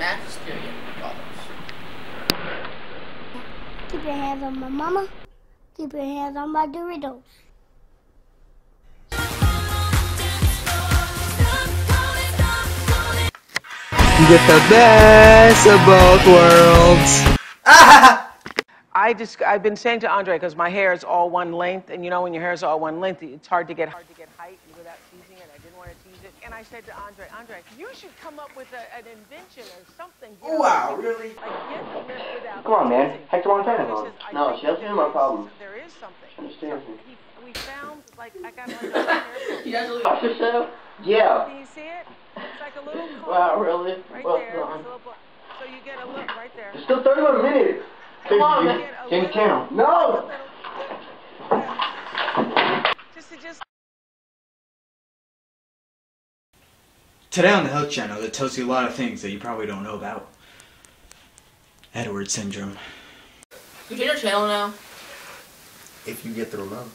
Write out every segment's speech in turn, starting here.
Max Period Brothers. Keep your hands on my mama. Keep your hands on my Doritos. You get the best of both worlds. I've been saying to Andre, because my hair is all one length, and you know when your hair is all one length, it's hard to get height without teasing it. I didn't want to tease it. And I said to Andre, you should come up with an invention or something. You know, Wow, really? Like get the lift without Come on, man. teasing. Hector Montana's on. No, she doesn't have my problem. There is something. She understands me. We found, like, I got like a hair. He does a Watch yourself? Yeah. Can you see it? It's like a little comb. Wow, really? Right Well, there. no. So you get a look right there. There's still 31 minutes. Come on, man. Change the channel. No! Just Today on the Health Channel, it tells you a lot of things that you probably don't know about. Edwards syndrome. You change your channel now? If you get the remote.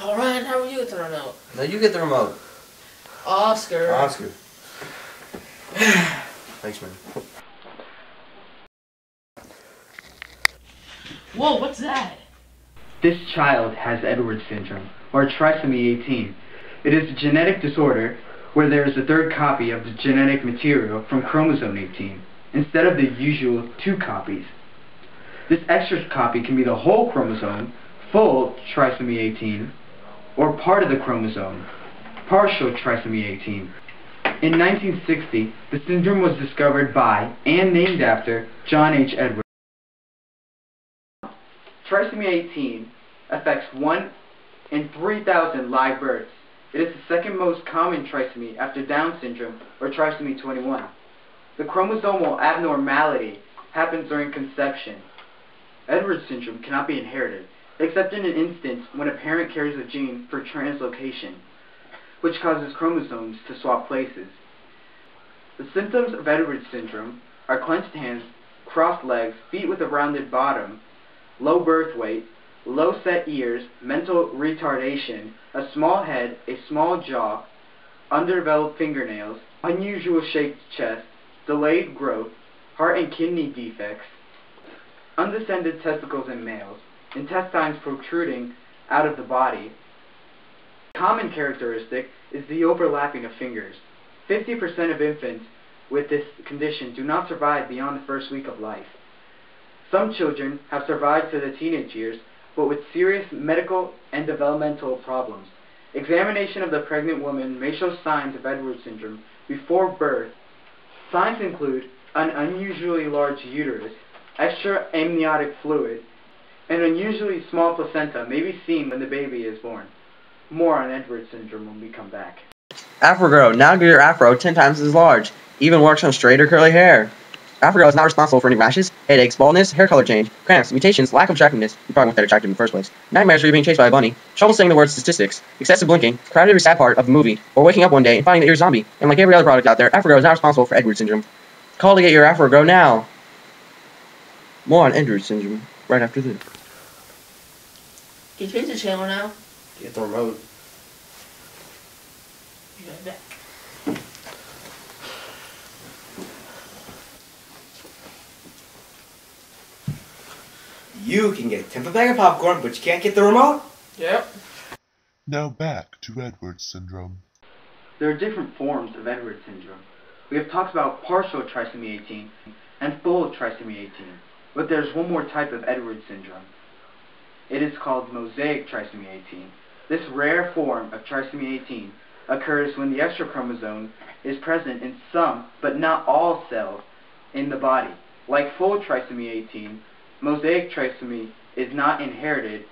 Alright, how will you get the remote? No, you get the remote. Oscar. Oscar. Thanks, man. Whoa, what's that? This child has Edwards syndrome, or trisomy 18. It is a genetic disorder where there is a third copy of the genetic material from chromosome 18, instead of the usual 2 copies. This extra copy can be the whole chromosome, full trisomy 18, or part of the chromosome, partial trisomy 18. In 1960, the syndrome was discovered by and named after John H. Edwards. Trisomy 18 affects 1 in 3,000 live births. It is the second most common trisomy after Down syndrome or trisomy 21. The chromosomal abnormality happens during conception. Edwards syndrome cannot be inherited, except in an instance when a parent carries a gene for translocation, which causes chromosomes to swap places. The symptoms of Edwards syndrome are clenched hands, crossed legs, feet with a rounded bottom, low birth weight, low set ears, mental retardation, a small head, a small jaw, underdeveloped fingernails, unusual shaped chest, delayed growth, heart and kidney defects, undescended testicles in males, intestines protruding out of the body. A common characteristic is the overlapping of fingers. 50% of infants with this condition do not survive beyond the first week of life. Some children have survived to the teenage years, but with serious medical and developmental problems. Examination of the pregnant woman may show signs of Edwards syndrome before birth. Signs include an unusually large uterus, extra amniotic fluid, an unusually small placenta may be seen when the baby is born. More on Edwards syndrome when we come back. AfroGrow. Now get your afro 10 times as large. Even works on straight or curly hair. AfroGrow is not responsible for any rashes, headaches, baldness, hair color change, cramps, mutations, lack of attractiveness. You probably weren't that attractive in the first place. Nightmares where you're being chased by a bunny, trouble saying the word statistics, excessive blinking, crowded every sad part of the movie, or waking up one day and finding that you're a zombie. And like every other product out there, AfroGrow is not responsible for Edwards syndrome. Call to get your AfroGrow now. More on Edwards syndrome right after this. Can you change the channel now? Get the remote. Be right back. You can get a 10th bag of popcorn, but you can't get the remote? Yep. Now back to Edwards syndrome. There are different forms of Edwards syndrome. We have talked about partial trisomy 18 and full trisomy 18, but there's one more type of Edwards syndrome. It is called mosaic trisomy 18. This rare form of trisomy 18 occurs when the extra chromosome is present in some, but not all cells in the body. Like full trisomy 18, mosaic trisomy is not inherited.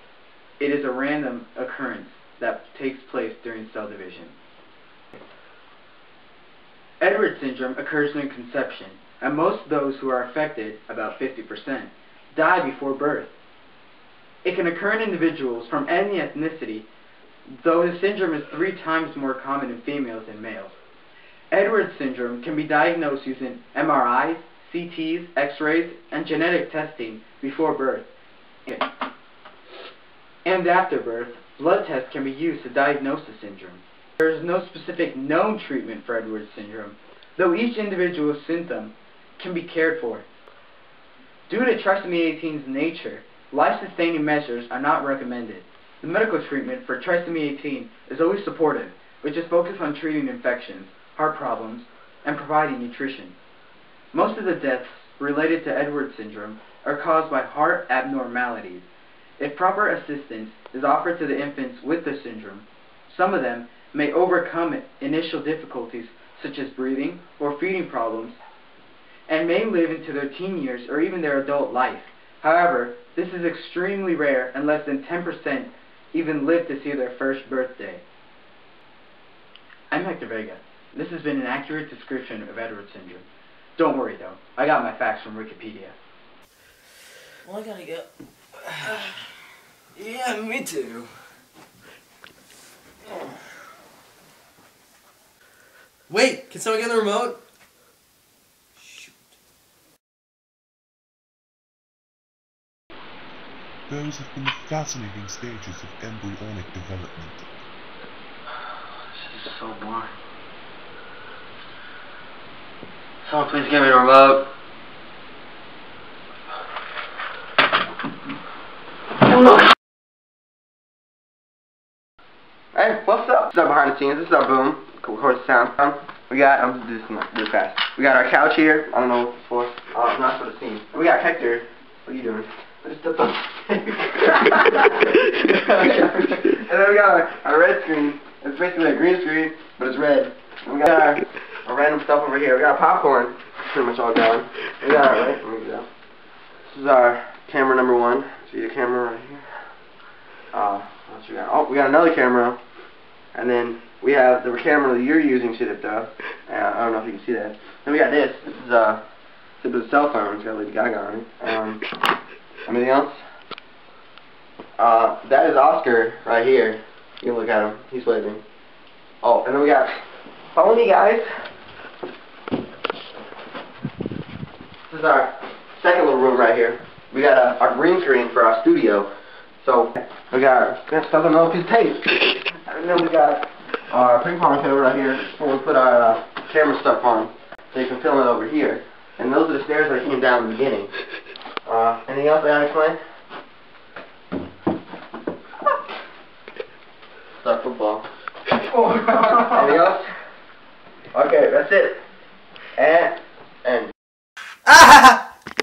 It is a random occurrence that takes place during cell division. Edwards syndrome occurs during conception, and most of those who are affected, about 50%, die before birth. It can occur in individuals from any ethnicity, though the syndrome is 3 times more common in females than males. Edwards syndrome can be diagnosed using MRIs, CTs, X-rays, and genetic testing before birth. And after birth, blood tests can be used to diagnose the syndrome. There is no specific known treatment for Edwards syndrome, though each individual symptom can be cared for. Due to trisomy 18's nature, life-sustaining measures are not recommended. The medical treatment for trisomy 18 is always supportive, which is focused on treating infections, heart problems, and providing nutrition. Most of the deaths related to Edwards syndrome are caused by heart abnormalities. If proper assistance is offered to the infants with the syndrome, some of them may overcome initial difficulties such as breathing or feeding problems and may live into their teen years or even their adult life. However, this is extremely rare and less than 10% even live to see their first birthday. I'm Hector Vega. This has been an accurate description of Edwards syndrome. Don't worry though, I got my facts from Wikipedia. Well, I gotta go. Yeah, me too. Wait, can someone get the remote? Shoot. Those have been the fascinating stages of embryonic development. This is so boring. Someone please give me the remote. Hey, what's up? This is our behind the scenes. This is our boom. Record the sound. We got, I'm just doing this really fast. We got our couch here. I don't know what it's for. Not for the scene. We got Hector. What are you doing? I just stepped on. And then we got our red screen. It's basically a green screen, but it's red. And we got our random stuff over here. We got our popcorn. It's pretty much all gone. We got our, right? Let me go. This is our camera number 1. See the camera right here? What else we got? Oh, we got another camera. And then we have the camera that you're using setup though. I don't know if you can see that. Then we got this. This is a cell phone. It's got Lady Gaga on it. Anything else? That is Oscar right here. You can look at him. He's waving. Oh, and then we got follow me, guys. This is our second little room right here. We got our green screen for our studio. So we got stuff on another piece of tape. And then we got our ping pong table right here where we put our camera stuff on, so you can film it over here. And those are the stairs that came down in the beginning. Anything else I gotta explain? It's our football. Anything else? Okay, that's it. And